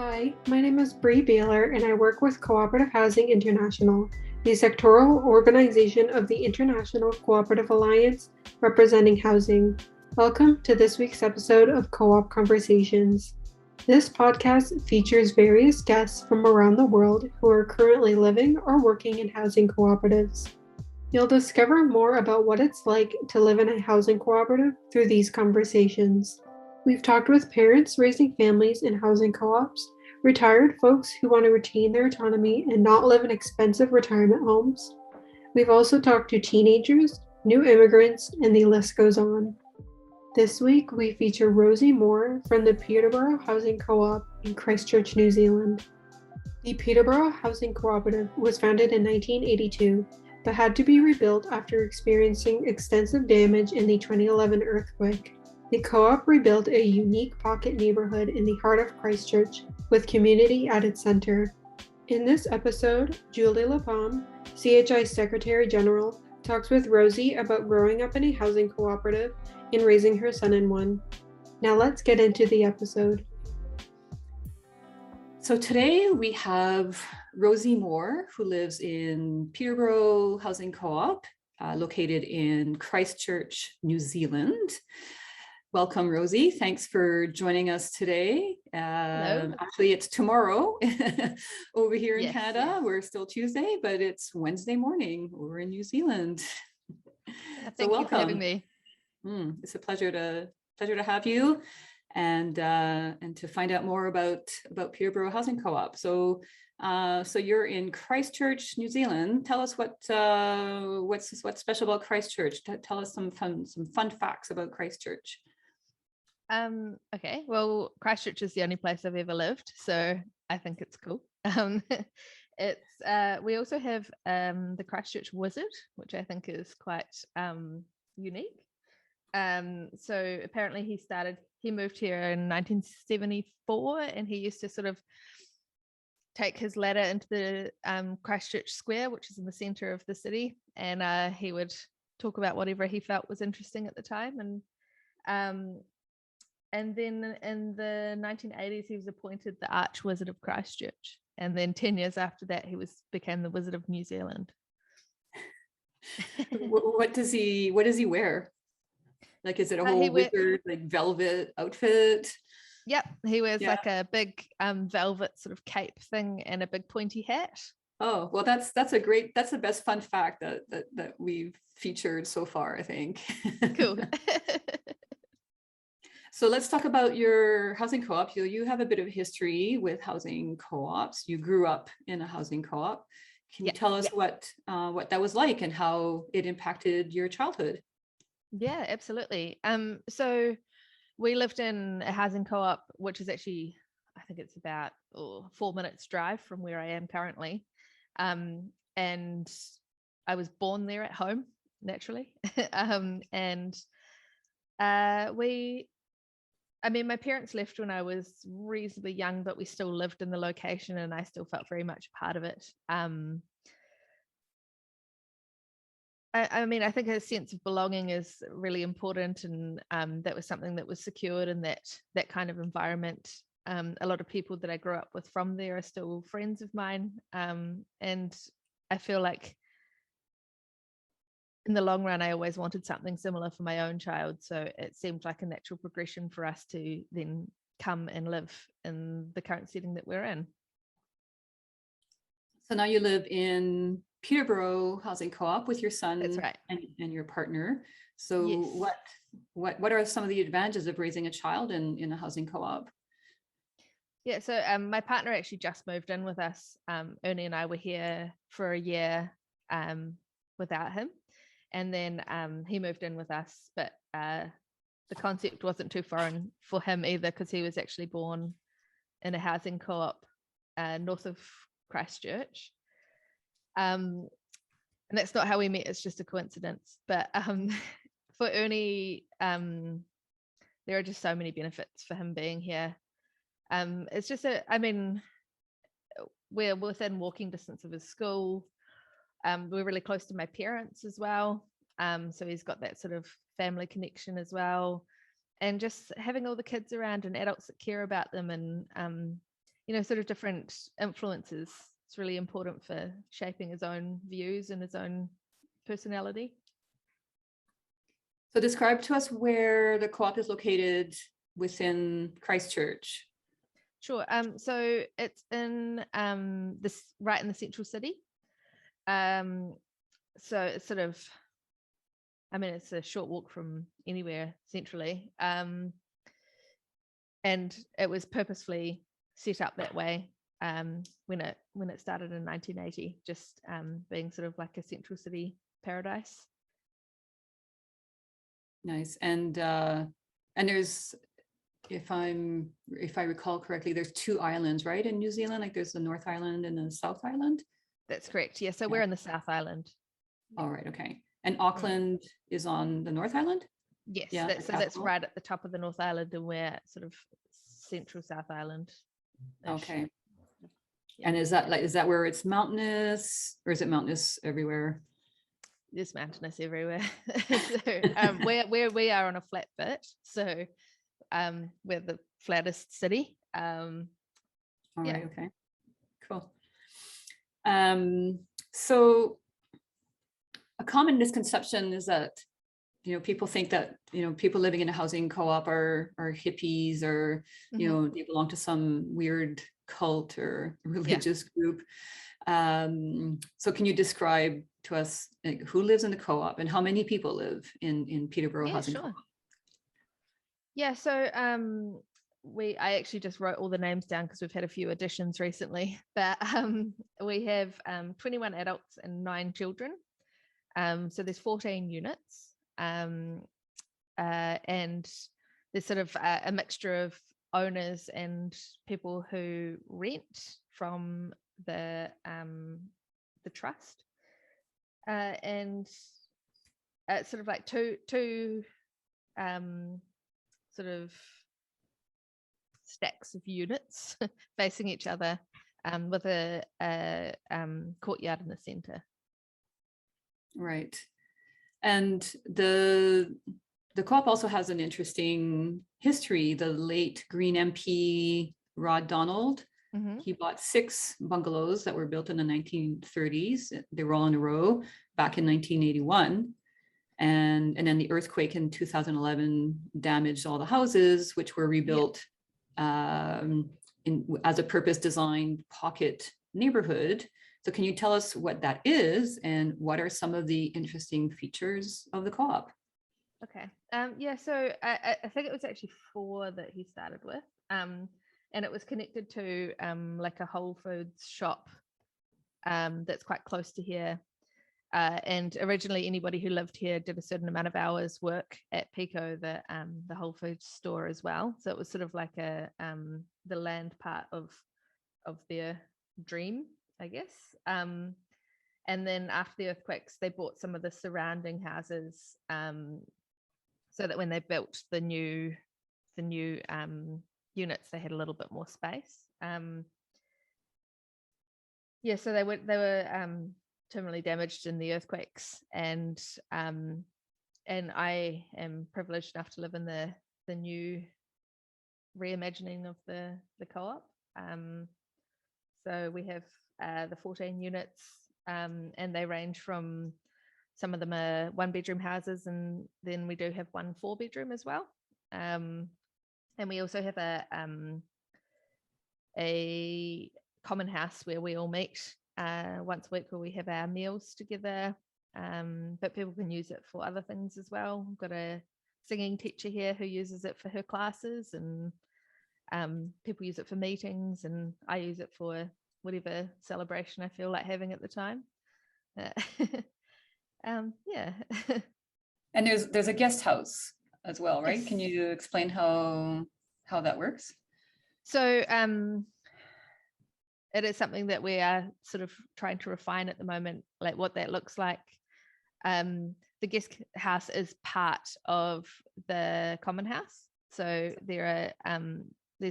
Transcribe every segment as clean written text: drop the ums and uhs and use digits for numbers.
Hi, my name is Bree Baylor and I work with Cooperative Housing International, the sectoral organization of the International Cooperative Alliance representing housing. Welcome to this week's episode of Co-op Conversations. This podcast features various guests from around the world who are currently living or working in housing cooperatives. You'll discover more about what it's like to live in a housing cooperative through these conversations. We've talked with parents raising families in housing co-ops, retired folks who want to retain their autonomy and not live in expensive retirement homes. We've also talked to teenagers, new immigrants, and the list goes on. This week, we feature Rosie Moore from the Peterborough Housing Co-op in Christchurch, New Zealand. The Peterborough Housing Cooperative was founded in 1982, but had to be rebuilt after experiencing extensive damage in the 2011 earthquake. The co-op rebuilt a unique pocket neighborhood in the heart of Christchurch, with community at its center. In this episode, Julie Lapalm, CHI Secretary General, talks with Rosie about growing up in a housing cooperative and raising her son in one. Now let's get into the episode. So today we have Rosie Moore, who lives in Peterborough Housing Co-op, located in Christchurch, New Zealand. Welcome, Rosie. Thanks for joining us today. Hello. Actually, it's tomorrow over here in Canada. Yes. We're still Tuesday, but it's Wednesday morning over in New Zealand. Thank you for having me. It's a pleasure to have you, and to find out more about Peterborough Housing Co-op. So you're in Christchurch, New Zealand. Tell us what's special about Christchurch. Tell us some fun facts about Christchurch. Okay, well, Christchurch is the only place I've ever lived, so I think it's cool. We also have the Christchurch Wizard, which I think is quite unique. So apparently he moved here in 1974, and he used to sort of take his ladder into the Christchurch Square, which is in the center of the city, and he would talk about whatever he felt was interesting at the time. And then in the 1980s, he was appointed the Arch Wizard of Christchurch, and then 10 years after that, he became the Wizard of New Zealand. What does he wear? Like, is it a whole wizard like velvet outfit? Yep, he wears like a big velvet sort of cape thing and a big pointy hat. Oh, well, that's the best fun fact that we've featured so far, I think. Cool. So let's talk about your housing co-op. You have a bit of history with housing co-ops. You grew up in a housing co-op. Can you tell us what that was like and how it impacted your childhood? Yeah, absolutely. So we lived in a housing co-op, which is actually, I think it's about 4 minutes drive from where I am currently. And I was born there at home, naturally. My parents left when I was reasonably young, but we still lived in the location and I still felt very much a part of it. I think a sense of belonging is really important, and that was something that was secured in that kind of environment. A lot of people that I grew up with from there are still friends of mine, and I feel like in the long run, I always wanted something similar for my own child, so it seemed like a natural progression for us to then come and live in the current setting that we're in. So now you live in Peterborough Housing Co-op with your son. That's right. and your partner. So Yes. what are some of the advantages of raising a child in a housing co-op? Yeah, so my partner actually just moved in with us. Ernie and I were here for a year without him, and then he moved in with us, but the concept wasn't too foreign for him either, because he was actually born in a housing co-op north of Christchurch. And that's not how we met, it's just a coincidence. But for Ernie, there are just so many benefits for him being here. It's just we're within walking distance of his school. We're really close to my parents as well. So he's got that sort of family connection as well. And just having all the kids around and adults that care about them, and sort of different influences. It's really important for shaping his own views and his own personality. So describe to us where the co-op is located within Christchurch. Sure. So it's in this right in the central city. So it's sort of, it's a short walk from anywhere centrally. And it was purposefully set up that way when it started in 1980, just being sort of like a central city paradise. Nice. And there's, if I recall correctly, there's 2 islands, right, in New Zealand? Like there's the North Island and the South Island. That's correct. Yeah. So we're in the South Island. All right. Okay. And Auckland is on the North Island. Yes. Yeah. That's right at the top of the North Island, and we're sort of central South Island. Okay. Yeah. And is that where it's mountainous, or is it mountainous everywhere? There's mountainous everywhere. So where we are on a flat bit, so we're the flattest city. All Yeah. right. Okay. Cool. So a common misconception is that, people think that, people living in a housing co-op are hippies, or, they belong to some weird cult or religious group. So can you describe to us, like, who lives in the co-op and how many people live in Peterborough Housing Co-op? Yeah, so I actually just wrote all the names down because we've had a few additions recently, but we have 21 adults and 9 children. So there's 14 units, and there's sort of a mixture of owners and people who rent from the trust, and it's sort of like two sort of stacks of units facing each other, with a courtyard in the center. Right. And the co-op also has an interesting history. The late Green MP Rod Donald, he bought 6 bungalows that were built in the 1930s. They were all in a row back in 1981. And then the earthquake in 2011 damaged all the houses, which were rebuilt as a purpose-designed pocket neighborhood. So can you tell us what that is, and what are some of the interesting features of the co-op? Okay. So I think it was actually 4 that he started with. And it was connected to like a Whole Foods shop that's quite close to here. And originally anybody who lived here did a certain amount of hours work at Pico, the Whole Foods store as well. So it was sort of like the land part of their dream, I guess. And then after the earthquakes, they bought some of the surrounding houses, so that when they built the new units, they had a little bit more space. So they were terminally damaged in the earthquakes, and I am privileged enough to live in the new reimagining of the co-op. So we have the 14 units, and they range from, some of them are 1-bedroom houses, and then we do have 1 4-bedroom as well. And we also have a common house where we all meet once a week, where we have our meals together, but people can use it for other things as well. We've got a singing teacher here who uses it for her classes, and people use it for meetings, and I use it for whatever celebration I feel like having at the time. And there's a guest house as well, right? Yes. Can you explain how that works? So it is something that we are sort of trying to refine at the moment, like what that looks like. The guest house is part of the common house. So there's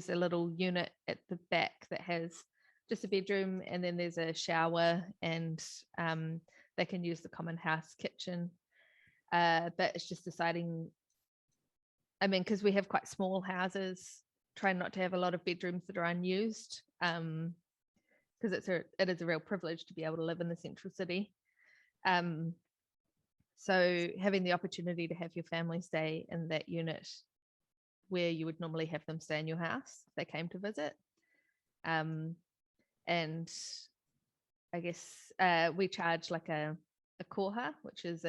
a little unit at the back that has just a bedroom, and then there's a shower, and they can use the common house kitchen. But it's just deciding, because we have quite small houses, try not to have a lot of bedrooms that are unused, because it is a real privilege to be able to live in the central city. So having the opportunity to have your family stay in that unit where you would normally have them stay in your house if they came to visit. And I guess we charge like a koha, which is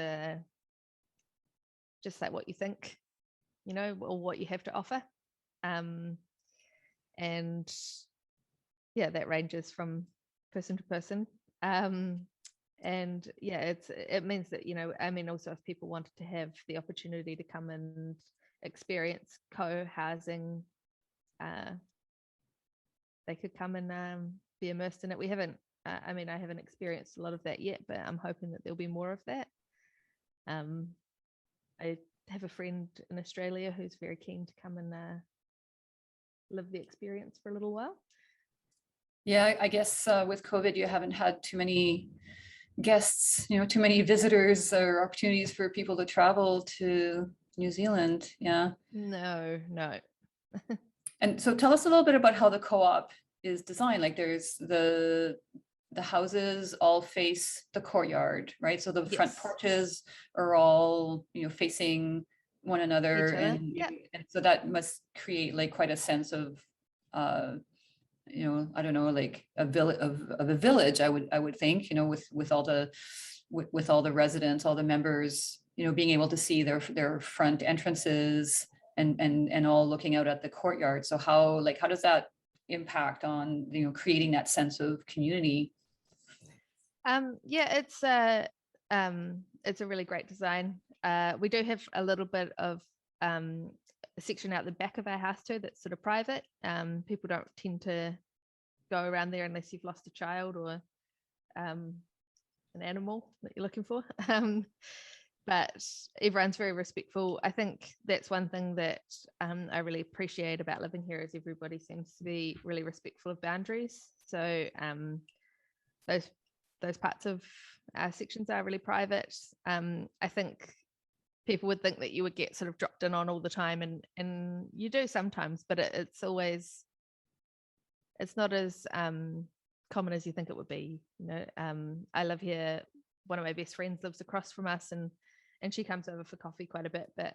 just like what you think, you know, or what you have to offer. And yeah, that ranges from person to person. And yeah, it means that, you know, I mean, also if people wanted to have the opportunity to come and experience co-housing, they could come and be immersed in it. We haven't, I mean, I haven't experienced a lot of that yet, but I'm hoping that there'll be more of that. I have a friend in Australia who's very keen to come and live the experience for a little while. Yeah, I guess with COVID, you haven't had too many guests, you know, too many visitors or opportunities for people to travel to New Zealand. Yeah. No. And so tell us a little bit about how the co-op is designed. Like there's the houses all face the courtyard, right? So the front porches are all, you know, facing one another, and so that must create like quite a sense of you know, I don't know, like a village of a village, I would think, you know, with all the residents, all the members, you know, being able to see their front entrances and all looking out at the courtyard. So how does that impact on, you know, creating that sense of community? Yeah, it's a really great design. We do have a little bit of a section out the back of our house too that's sort of private. People don't tend to go around there unless you've lost a child or an animal that you're looking for. But everyone's very respectful. I think that's one thing that I really appreciate about living here is everybody seems to be really respectful of boundaries. So those parts of our sections are really private. I think people would think that you would get sort of dropped in on all the time, and you do sometimes, but it's not as common as you think it would be. You know, I live here. One of my best friends lives across from us, and she comes over for coffee quite a bit, but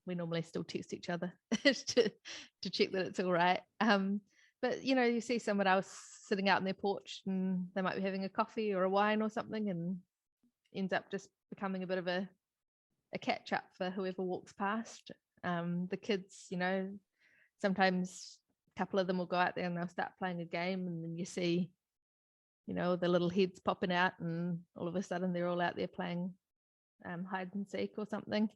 we normally still text each other to check that it's all right. But you know, you see someone else sitting out on their porch and they might be having a coffee or a wine or something, and ends up just becoming a bit of a catch up for whoever walks past. The kids, you know, sometimes a couple of them will go out there and they'll start playing a game, and then you see, you know, the little heads popping out, and all of a sudden they're all out there playing hide and seek or something.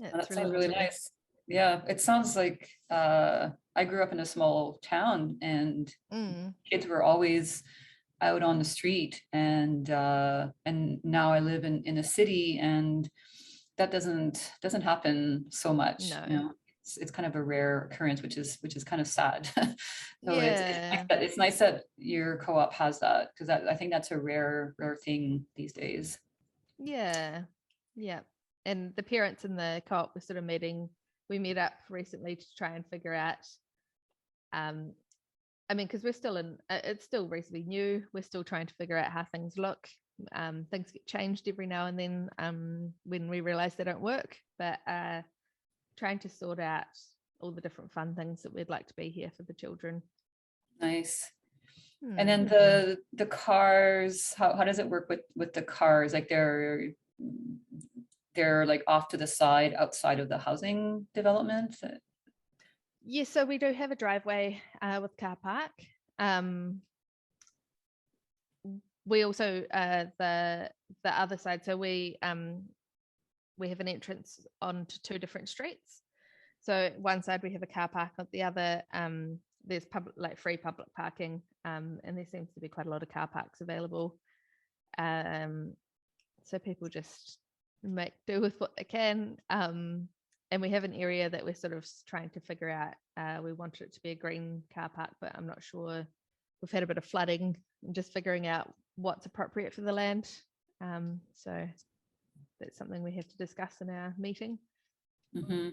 Yeah, that sounds really nice. Yeah, it sounds like I grew up in a small town, and kids were always out on the street, and now I live in a city, and that doesn't happen so much. No. You know, it's kind of a rare occurrence, which is kind of sad. So yeah. it's nice that your co-op has that, because I think that's a rare thing these days. Yeah. And the parents in the co-op were sort of we met up recently to try and figure out, I mean, because we're still it's still reasonably new. We're still trying to figure out how things look. Things get changed every now and then when we realize they don't work, but trying to sort out all the different fun things that we'd like to be here for the children. Nice. And then the cars, how does it work with the cars? Like they're like off to the side outside of the housing development? Yeah, so we do have a driveway with car park. We also the other side, so we have an entrance onto two different streets. So one side we have a car park, on the other there's free public parking, and there seems to be quite a lot of car parks available. So people just make do with what they can. And we have an area that we're sort of trying to figure out. We wanted it to be a green car park, but I'm not sure. We've had a bit of flooding and just figuring out what's appropriate for the land. So that's something we have to discuss in our meeting. Mm-hmm.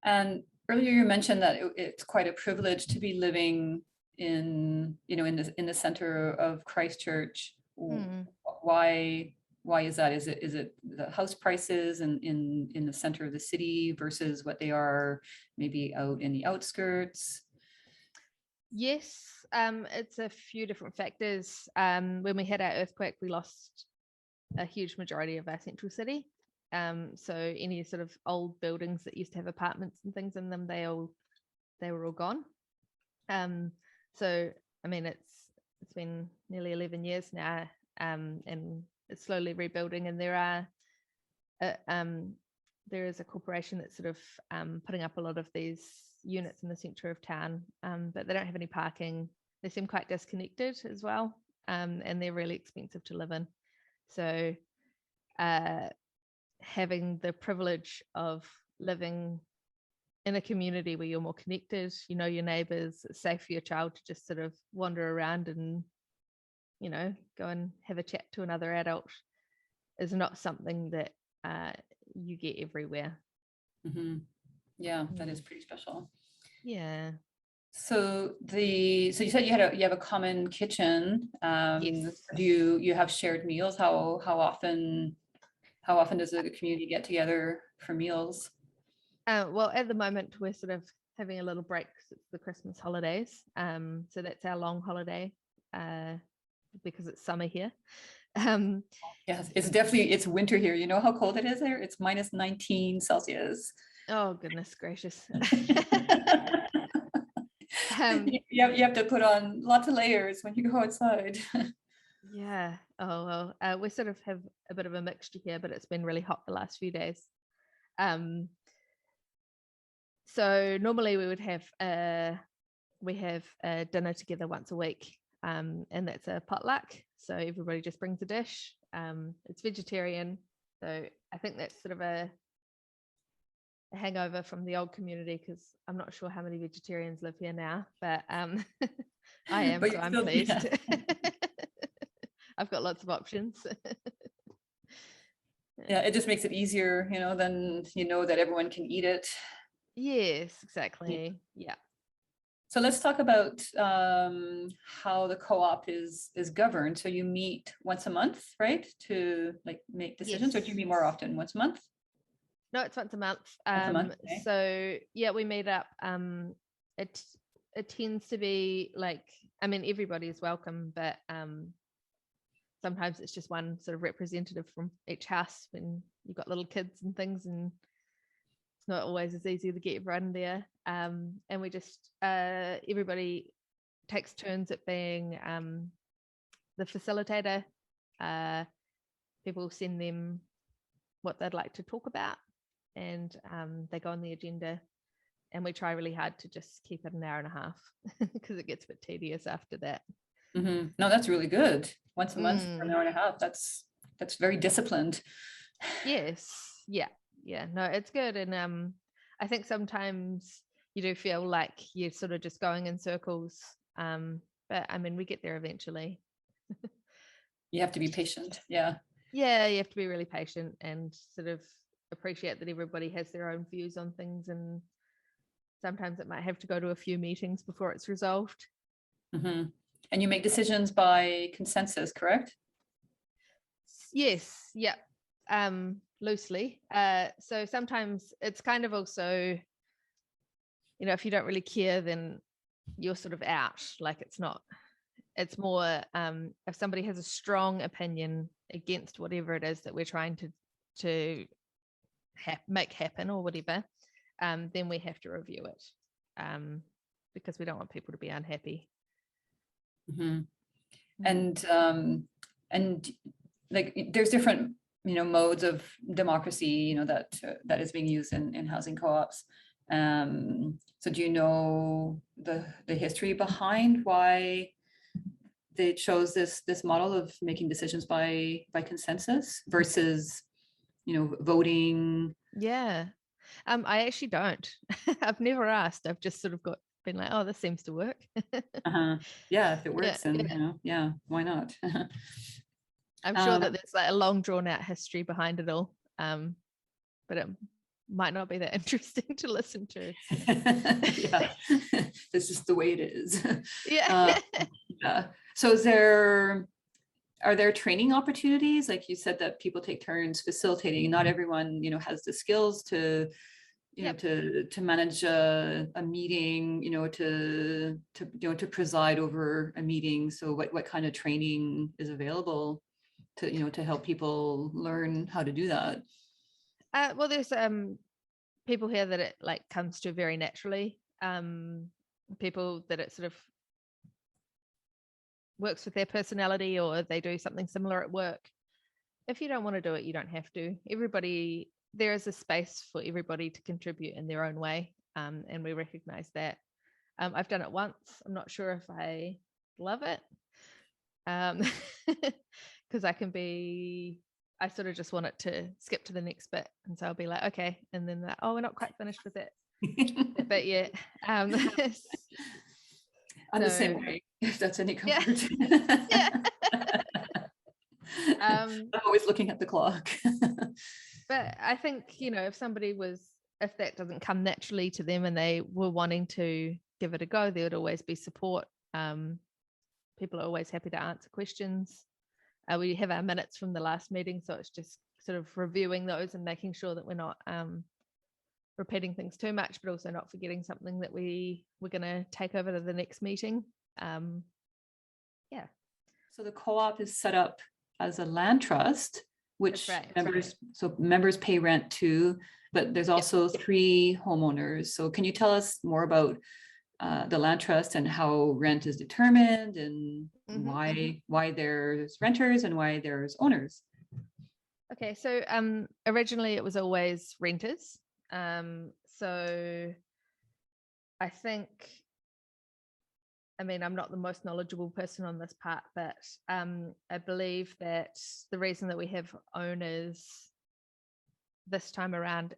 And Earlier you mentioned that it's quite a privilege to be living in, in the center of Christchurch. Why is that? Is it the house prices in the center of the city versus what they are maybe out in the outskirts? Yes, it's a few different factors. When we had our earthquake, we lost a huge majority of our central city. So any sort of old buildings that used to have apartments and things in them, they were all gone. So I mean, it's been nearly 11 years now, and it's slowly rebuilding. And there is a corporation that's sort of putting up a lot of these units in the centre of town, but they don't have any parking. They seem quite disconnected as well, and they're really expensive to live in. So having the privilege of living in a community where you're more connected, you know your neighbours, it's safe for your child to just sort of wander around and, go and have a chat to another adult, is not something that you get everywhere. Mm-hmm. Yeah, that is pretty special. Yeah. So you said you have a common kitchen. Yes. Do you have shared meals? How often does the community get together for meals? Well, at the moment we're sort of having a little break because it's the Christmas holidays. So that's our long holiday because it's summer here. Yes, it's winter here. You know how cold it is there? It's minus 19 Celsius. Oh, goodness gracious. You have to put on lots of layers when you go outside. Yeah. Oh, well, we sort of have a bit of a mixture here, but it's been really hot the last few days. So normally we would have a dinner together once a week, and that's a potluck. So everybody just brings a dish. It's vegetarian, so I think that's sort of a hangover from the old community, because I'm not sure how many vegetarians live here now, but I am, so I'm pleased. Yeah. I've got lots of options. Yeah, it just makes it easier, then that everyone can eat it. Yes, exactly. Yeah. So let's talk about how the co-op is governed. So you meet once a month, right, to make decisions, yes. Or do you meet more often? Once a month? No, it's once a month. Okay. So yeah, we meet up. It tends to be everybody is welcome, but sometimes it's just one sort of representative from each house when you've got little kids and things, and it's not always as easy to get everyone there. And we just everybody takes turns at being the facilitator. People send them what they'd like to talk about, and they go on the agenda, and we try really hard to just keep it an hour and a half because it gets a bit tedious after that. Mm-hmm. No, that's really good. Once a month for an hour and a half. That's very disciplined. Yes. Yeah. No, it's good. And I think sometimes you do feel like you're sort of just going in circles. But I mean, we get there eventually. You have to be patient. Yeah. Yeah, you have to be really patient and sort of appreciate that everybody has their own views on things, and sometimes it might have to go to a few meetings before it's resolved. Mm-hmm. And you make decisions by consensus, correct? Yes. Yeah. Loosely. So sometimes it's kind of also, if you don't really care, then you're sort of out. Like it's more if somebody has a strong opinion against whatever it is that we're trying to make happen or whatever, then we have to review it, because we don't want people to be unhappy. Mm-hmm. And there's different modes of democracy that is being used in housing co-ops. So do you know the history behind why they chose this model of making decisions by consensus versus voting? Yeah. I actually don't. I've never asked. I've just sort of been like, oh, this seems to work. Yeah, if it works, then why not? I'm sure that there's a long drawn out history behind it all. But might not be that interesting to listen to. Yeah, it's just the way it is. Yeah. Yeah. So are there training opportunities? Like you said that people take turns facilitating. Not everyone, has the skills to, Yep. to manage a meeting, to preside over a meeting. So what kind of training is available to help people learn how to do that? Well, there's people here that it like comes to very naturally. People that it sort of works with their personality, or they do something similar at work. If you don't want to do it, you don't have to. There is a space for everybody to contribute in their own way, and we recognize that. I've done it once. I'm not sure if I love it, because I sort of just want it to skip to the next bit, and so I'll be like, okay, and then we're not quite finished with that bit yet. I'm the same way, if that's any comfort. Yeah. I'm always looking at the clock. But I think, if that doesn't come naturally to them and they were wanting to give it a go, there would always be support. People are always happy to answer questions. We have our minutes from the last meeting, so it's just sort of reviewing those and making sure that we're not repeating things too much, but also not forgetting something that we're going to take over to the next meeting. Yeah. So the co-op is set up as a land trust, which members pay rent to, but there's also 3 homeowners. So can you tell us more about the land trust and how rent is determined, and why there's renters and why there's owners? Okay, so originally it was always renters. So I think, I'm not the most knowledgeable person on this part, but I believe that the reason that we have owners this time around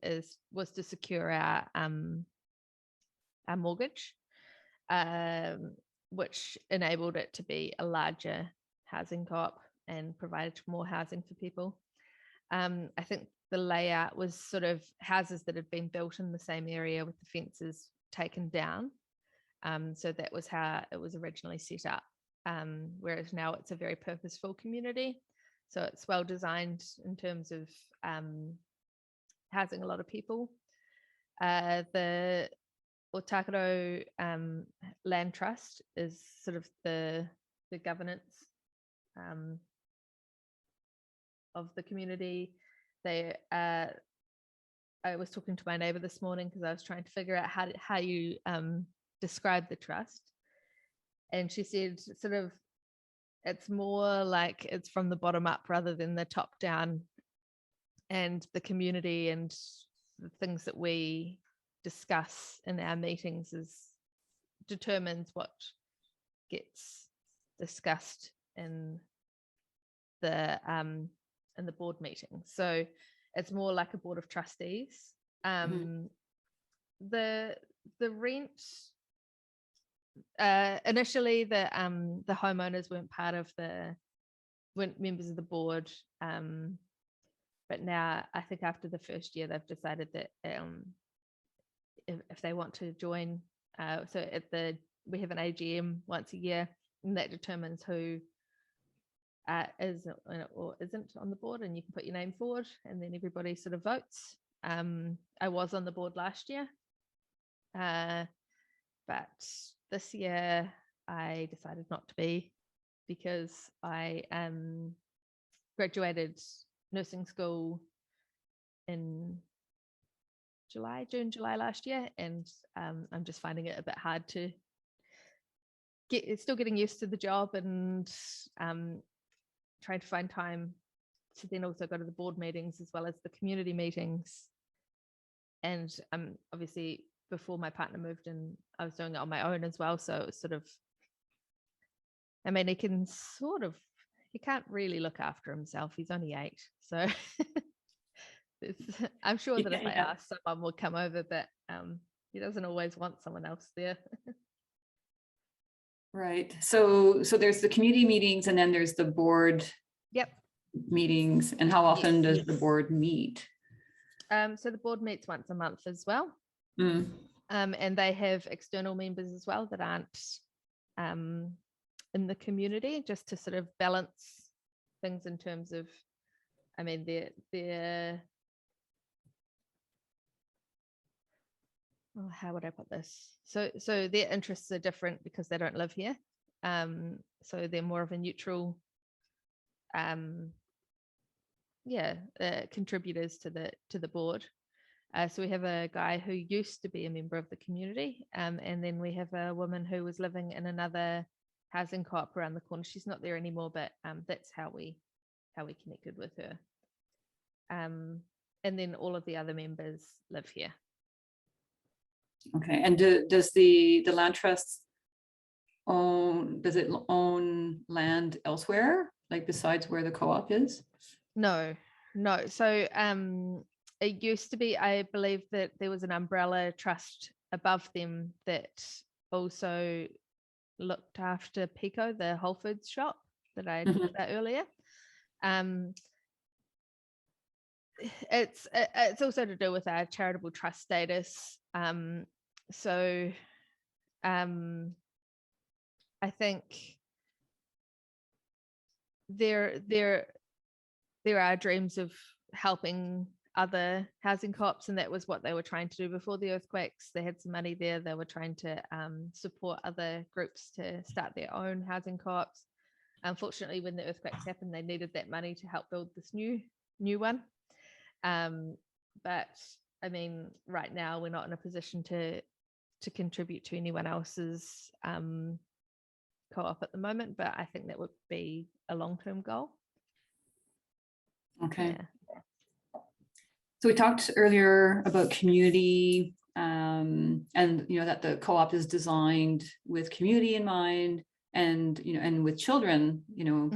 was to secure our mortgage, which enabled it to be a larger housing co-op and provided more housing for people. I think the layout was sort of houses that had been built in the same area with the fences taken down. So that was how it was originally set up, whereas now it's a very purposeful community. So it's well designed in terms of housing a lot of people. The Otakaro Land Trust is sort of the governance of the community. I was talking to my neighbour this morning because I was trying to figure out how you describe the trust, and she said sort of it's more like it's from the bottom up rather than the top down, and the community and the things that we discuss in our meetings determines what gets discussed in the board meeting. So it's more like a board of trustees. The rent, initially the homeowners weren't members of the board, but now I think after the first year they've decided that if they want to join, so we have an AGM once a year, and that determines who is or isn't on the board, and you can put your name forward, and then everybody sort of votes. I was on the board last year, but this year I decided not to be, because I graduated nursing school in June, July last year, and I'm just finding it a bit hard to still getting used to the job, and trying to find time to then also go to the board meetings as well as the community meetings. And obviously before my partner moved in, I was doing it on my own as well, so it's sort of, he can't really look after himself, he's only 8, so I'm sure that if I asked, someone would come over, but he doesn't always want someone else there. Right. So there's the community meetings, and then there's the board Yep. meetings. And how often does the board meet? So the board meets once a month as well. Mm. And they have external members as well that aren't in the community, just to sort of balance things in terms of, I mean, how would I put this? So their interests are different because they don't live here. So they're more of a neutral, contributors to the board. So we have a guy who used to be a member of the community, and then we have a woman who was living in another housing co-op around the corner. She's not there anymore, but that's how we connected with her. And then all of the other members live here. Okay, and does the land trust own land elsewhere, like besides where the co-op is? No. So it used to be, I believe that there was an umbrella trust above them that also looked after Pico, the Whole Foods shop that I talked about earlier. It's also to do with our charitable trust status. So I think there are dreams of helping other housing co-ops, and that was what they were trying to do before the earthquakes. They had some money there. They were trying to support other groups to start their own housing co-ops. Unfortunately, when the earthquakes happened, they needed that money to help build this new one. But I mean, right now we're not in a position to contribute to anyone else's co-op at the moment, but I think that would be a long-term goal. Okay. Yeah. So we talked earlier about community, and that the co-op is designed with community in mind, and and with children,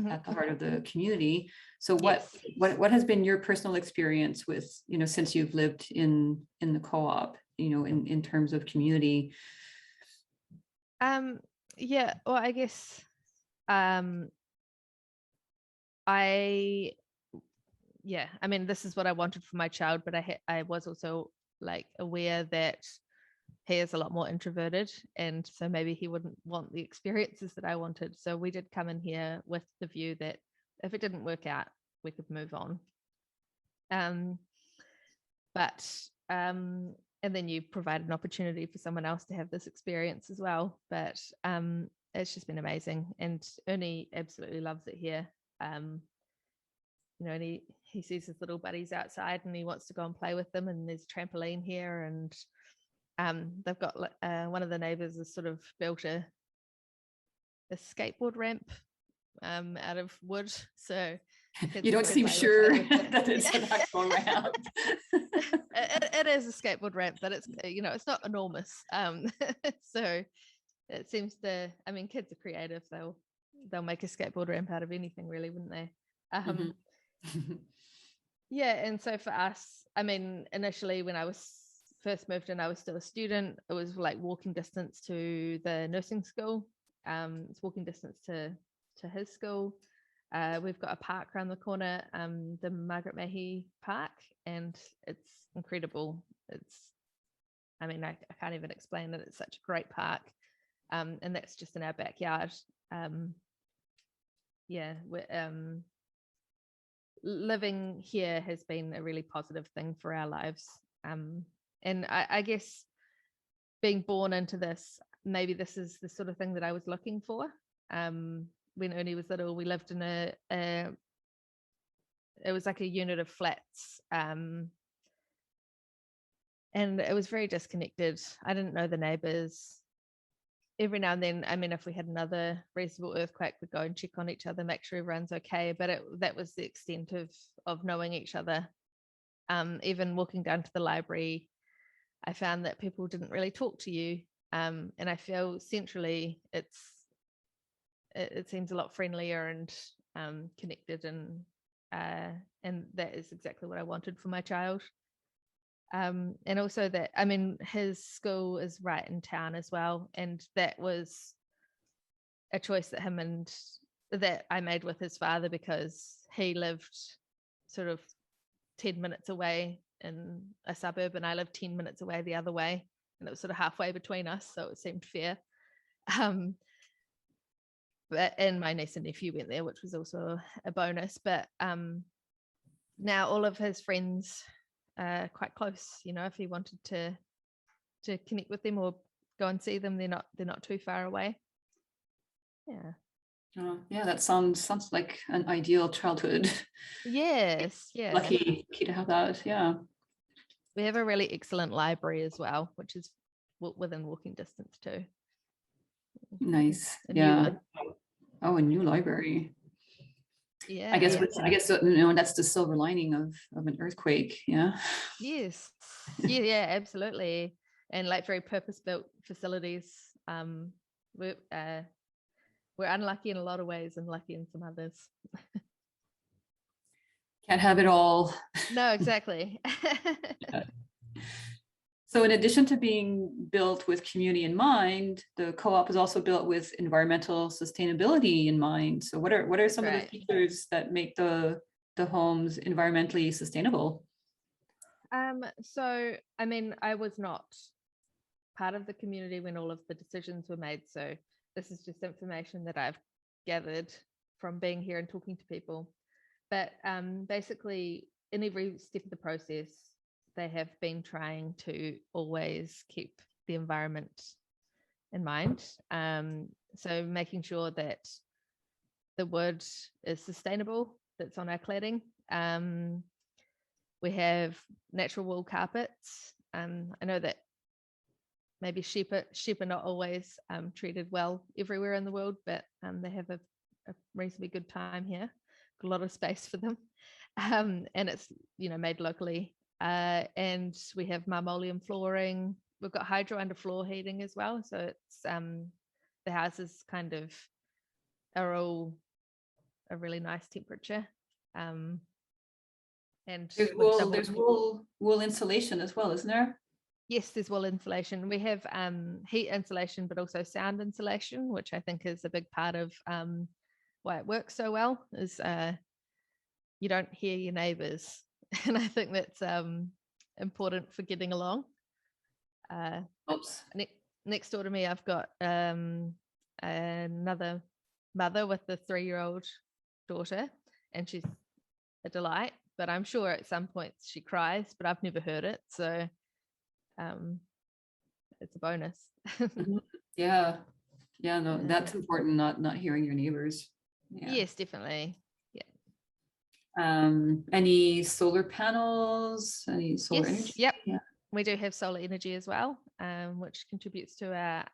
at the heart of the community. So what has been your personal experience with, since you've lived in the co-op, in terms of community? Yeah, well, I guess I mean, this is what I wanted for my child, but I was also like aware that he is a lot more introverted, and so maybe he wouldn't want the experiences that I wanted. So we did come in here with the view that if it didn't work out, we could move on. And then you provide an opportunity for someone else to have this experience as well. But it's just been amazing, and Ernie absolutely loves it here. And he sees his little buddies outside and he wants to go and play with them, and there's a trampoline here, and they've got one of the neighbors has sort of built a skateboard ramp out of wood, so you don't seem sure that it's an actual ramp. It is a skateboard ramp, but it's it's not enormous, so it seems to, I mean, kids are creative. They'll make a skateboard ramp out of anything, really, wouldn't they? Yeah, and so for us, I mean, initially when I was first moved in, I was still a student. It was like walking distance to the nursing school. It's walking distance to his school. We've got a park around the corner, the Margaret Mahy Park, and it's incredible. I mean, I can't even explain it. It's such a great park, and that's just in our backyard. Living here has been a really positive thing for our lives, and I guess being born into this, maybe this is the sort of thing that I was looking for. When Ernie was little, we lived in it was like a unit of flats, and it was very disconnected. I didn't know the neighbors. Every now and then, I mean, if we had another reasonable earthquake, we'd go and check on each other, make sure everyone's okay. But that was the extent of knowing each other. Even walking down to the library, I found that people didn't really talk to you. And I feel centrally, it seems a lot friendlier and connected, and that is exactly what I wanted for my child. And also that, I mean, his school is right in town as well, and that was a choice that I made with his father, because he lived sort of 10 minutes away in a suburb and I lived 10 minutes away the other way, and it was sort of halfway between us, so it seemed fair. And my niece and nephew went there, which was also a bonus. But now all of his friends are quite close. If he wanted to connect with them or go and see them, they're not too far away. Yeah. Oh, yeah, that sounds like an ideal childhood. Yes, yeah. Lucky to have that. Yeah. We have a really excellent library as well, which is within walking distance too. Nice. A yeah. Oh, a new library. Yeah. I guess that's the silver lining of an earthquake. Yeah. Yes. Yeah, absolutely. And like very purpose-built facilities. We're unlucky in a lot of ways and lucky in some others. Can't have it all. No, exactly. Yeah. So in addition to being built with community in mind, the co-op is also built with environmental sustainability in mind. So what are some of the features that make the homes environmentally sustainable? So I mean, I was not part of the community when all of the decisions were made. So this is just information that I've gathered from being here and talking to people. But basically, in every step of the process, they have been trying to always keep the environment in mind. So making sure that the wood is sustainable that's on our cladding. We have natural wool carpets. I know that maybe sheep are not always treated well everywhere in the world, but they have a reasonably good time here. A lot of space for them, and it's made locally. And we have marmoleum flooring. We've got hydro underfloor heating as well, so it's the houses kind of are all a really nice temperature. And there's wool insulation as well, isn't there? Yes, there's wool insulation. We have heat insulation, but also sound insulation, which I think is a big part of why it works so well. Is you don't hear your neighbours, and I think that's important for getting along. Next door to me, I've got another mother with a 3-year-old daughter, and she's a delight. But I'm sure at some points she cries, but I've never heard it, so it's a bonus. Yeah, no, that's important. Not hearing your neighbors. Yeah. Yes, definitely. Any solar panels? Any solar energy? Yep. Yeah. We do have solar energy as well, which contributes to our.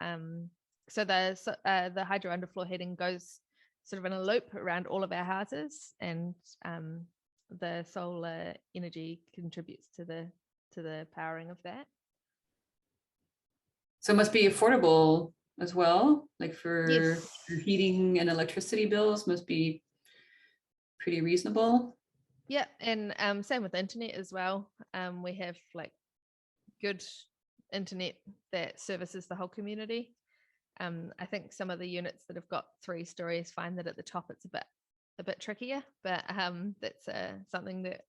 So the hydro underfloor heating goes sort of in a loop around all of our houses, and the solar energy contributes to the powering of that. So it must be affordable as well, like for heating and electricity bills must be pretty reasonable. Yeah, and same with internet as well. We have like good internet that services the whole community. I think some of the units that have got 3 stories find that at the top it's a bit trickier, but that's something that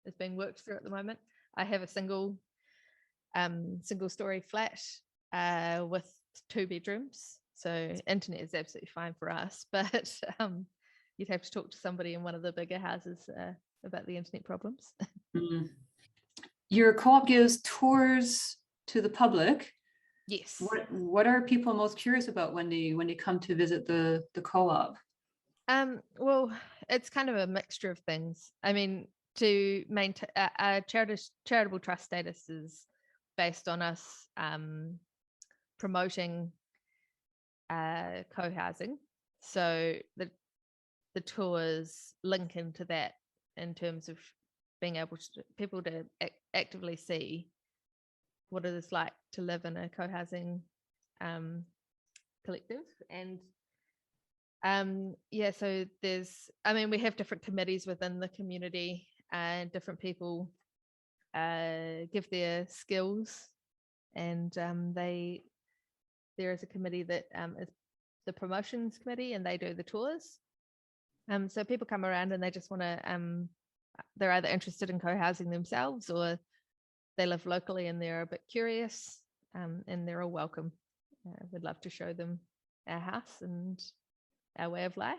is being worked through at the moment. I have a single story flat with 2 bedrooms, so internet is absolutely fine for us, but you'd have to talk to somebody in one of the bigger houses about the internet problems. Your co-op gives tours to the public. Yes. What are people most curious about when they come to visit the co-op? Well, it's kind of a mixture of things. I mean, to maintain our charitable trust status is based on us promoting co-housing. So the tours link into that in terms of being able to people to actively see what it is like to live in a co-housing collective. And so we have different committees within the community, and different people give their skills, and there is a committee that is the promotions committee, and they do the tours. So people come around and they just want to they're either interested in co-housing themselves, or they live locally and they're a bit curious, and they're all welcome. We'd love to show them our house and our way of life.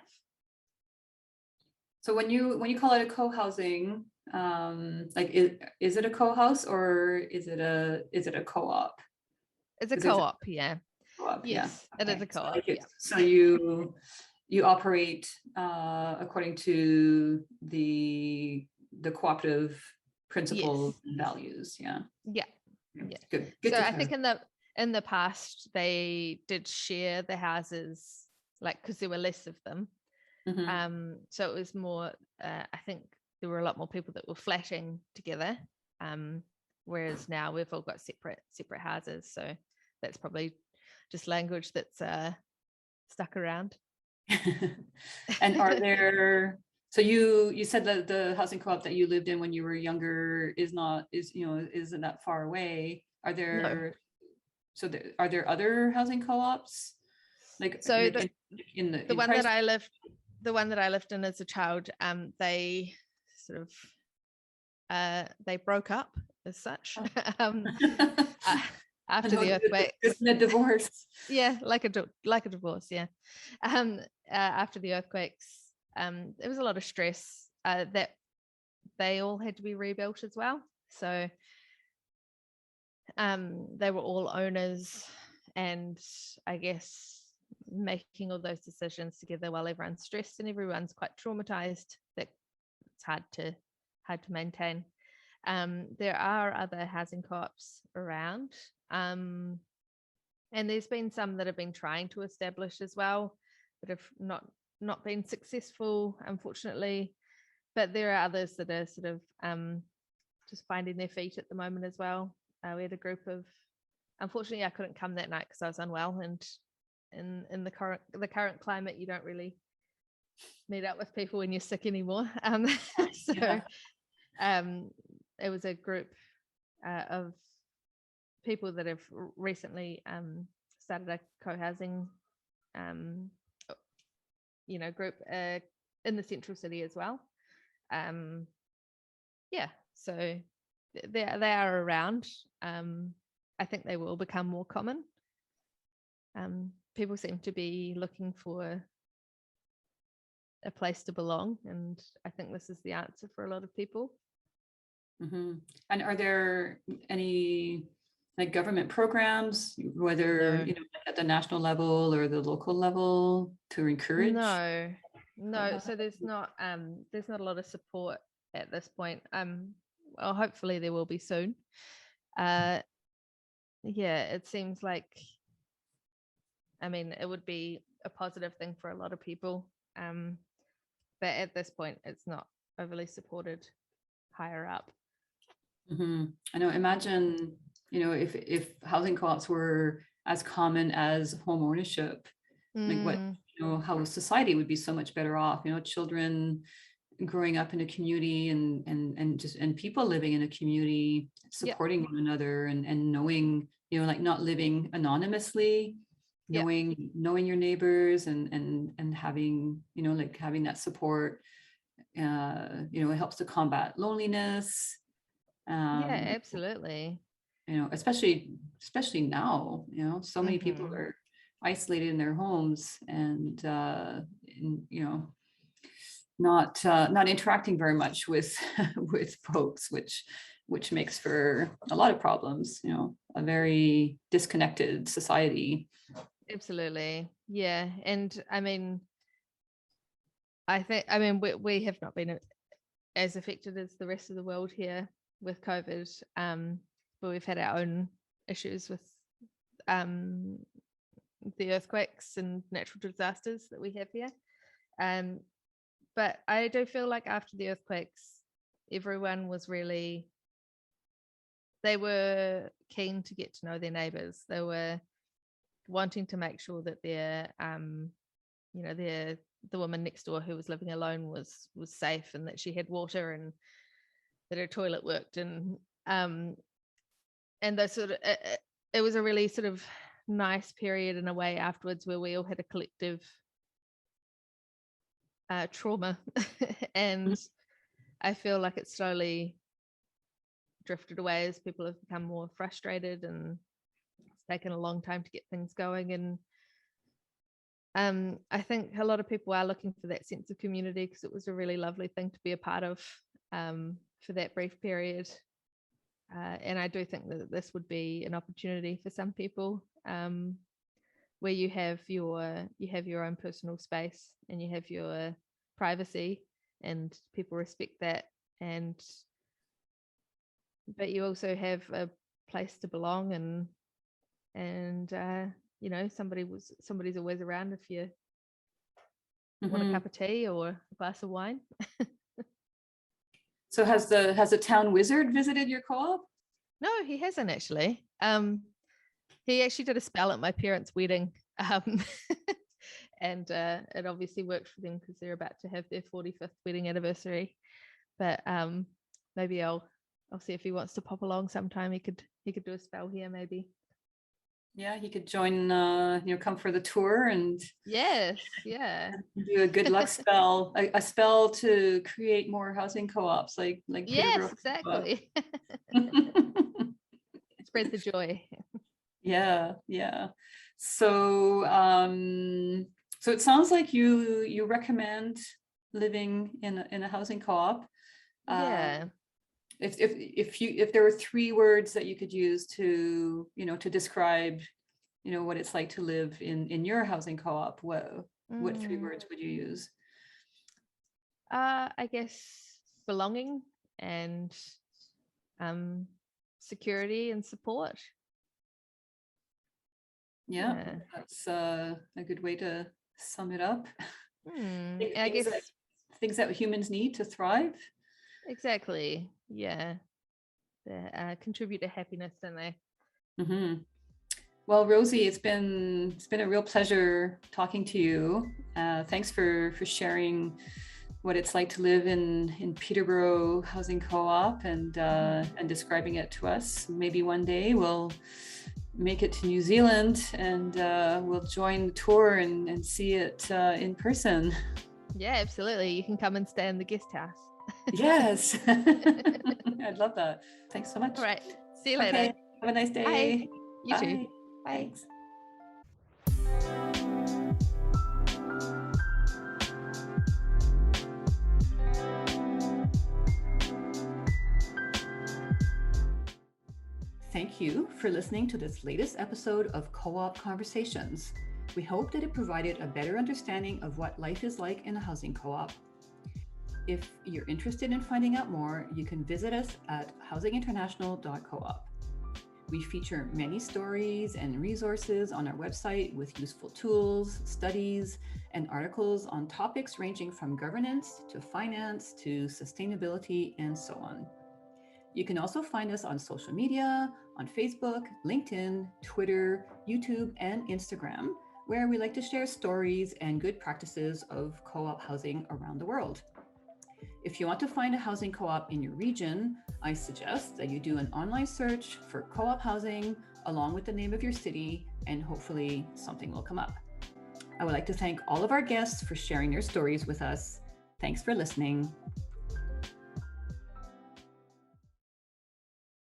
So when you call it a co-housing, like is it a co-house or is it a co-op? It's a co-op, yeah. Co-op, yes, yeah. Okay. It is a co-op. Yeah. So you operate according to the cooperative principles and values, yeah. Yeah. Good. So I think in the past they did share the houses, like, because there were less of them. So it was more, I think there were a lot more people that were flatting together, whereas now we've all got separate houses. So that's probably just language that's stuck around. And are there, so you said that the housing co-op that you lived in when you were younger isn't that far away. Are there are there other housing co-ops? The one that I lived in as a child, they sort of they broke up as such. After the earthquake. Isn't a divorce? Yeah, like a divorce, yeah. After the earthquakes, there was a lot of stress that they all had to be rebuilt as well. So they were all owners, and I guess making all those decisions together while everyone's stressed and everyone's quite traumatized, that it's hard to maintain. There are other housing co-ops around, and there's been some that have been trying to establish as well, but have not been successful, unfortunately. But there are others that are sort of just finding their feet at the moment as well. We had a group of, unfortunately I couldn't come that night because I was unwell, and in the current climate you don't really meet up with people when you're sick anymore. It was a group of people that have recently started a co-housing group in the central city as well. So they are around. I think they will become more common. People seem to be looking for a place to belong, and I think this is the answer for a lot of people. And are there any government programs, whether at the national level or the local level, to encourage? No. So there's not a lot of support at this point. Well, hopefully there will be soon. It seems like, it would be a positive thing for a lot of people, but at this point it's not overly supported higher up. I know, imagine if housing co-ops were as common as home ownership, how society would be so much better off. Children growing up in a community and people living in a community, supporting one another, and knowing, not living anonymously, knowing your neighbors, and having having that support. It helps to combat loneliness. Absolutely. Especially now, so many people are isolated in their homes and not interacting very much with folks, which makes for a lot of problems, a very disconnected society. Absolutely. Yeah. And I think we have not been as affected as the rest of the world here with COVID, but we've had our own issues with the earthquakes and natural disasters that we have here. But I do feel like after the earthquakes, everyone was they were keen to get to know their neighbours. They were wanting to make sure that the woman next door who was living alone was safe, and that she had water, and that her toilet worked, and those sort of it was a really sort of nice period in a way afterwards, where we all had a collective trauma and I feel like it's slowly drifted away as people have become more frustrated, and it's taken a long time to get things going. And I think a lot of people are looking for that sense of community, because it was a really lovely thing to be a part of for that brief period. And I do think that this would be an opportunity for some people, where you have your own personal space and you have your privacy, and people respect that, but you also have a place to belong, and you know, somebody's always around if you want a cup of tea or a glass of wine. So has the town wizard visited your co-op? No, he hasn't actually. He actually did a spell at my parents' wedding, and it obviously worked for them because they're about to have their 45th wedding anniversary. But maybe I'll see if he wants to pop along sometime. He could do a spell here, maybe. Yeah, he could join, come for the tour and yes, yeah, do a good luck spell, a spell to create more housing co-ops like yes, Peterborough. exactly. Spread the joy. Yeah. So so it sounds like you recommend living in a housing co-op. Yeah. If there were 3 words that you could use to describe what it's like to live in your housing co-op, what 3 words would you use? I guess belonging and security and support. Yeah. That's a good way to sum it up. I guess things that humans need to thrive. Exactly. Yeah. They contribute to happiness, don't they? Mm-hmm. Well, Rosie, it's been a real pleasure talking to you. Thanks for sharing what it's like to live in Peterborough Housing Co-op and describing it to us. Maybe one day we'll make it to New Zealand and we'll join the tour and see it in person. Yeah, absolutely. You can come and stay in the guest house. Yes. I'd love that. Thanks so much. All right. See you later. Okay. Have a nice day. Bye. You Bye. too. Bye. Thanks. Thank you for listening to this latest episode of Co-op Conversations. We hope that it provided a better understanding of what life is like in a housing co-op. If you're interested in finding out more, you can visit us at housinginternational.coop. We feature many stories and resources on our website with useful tools, studies, and articles on topics ranging from governance to finance to sustainability and so on. You can also find us on social media, on Facebook, LinkedIn, Twitter, YouTube, and Instagram, where we like to share stories and good practices of co-op housing around the world. If you want to find a housing co-op in your region, I suggest that you do an online search for co-op housing along with the name of your city, and hopefully something will come up. I would like to thank all of our guests for sharing their stories with us. Thanks for listening.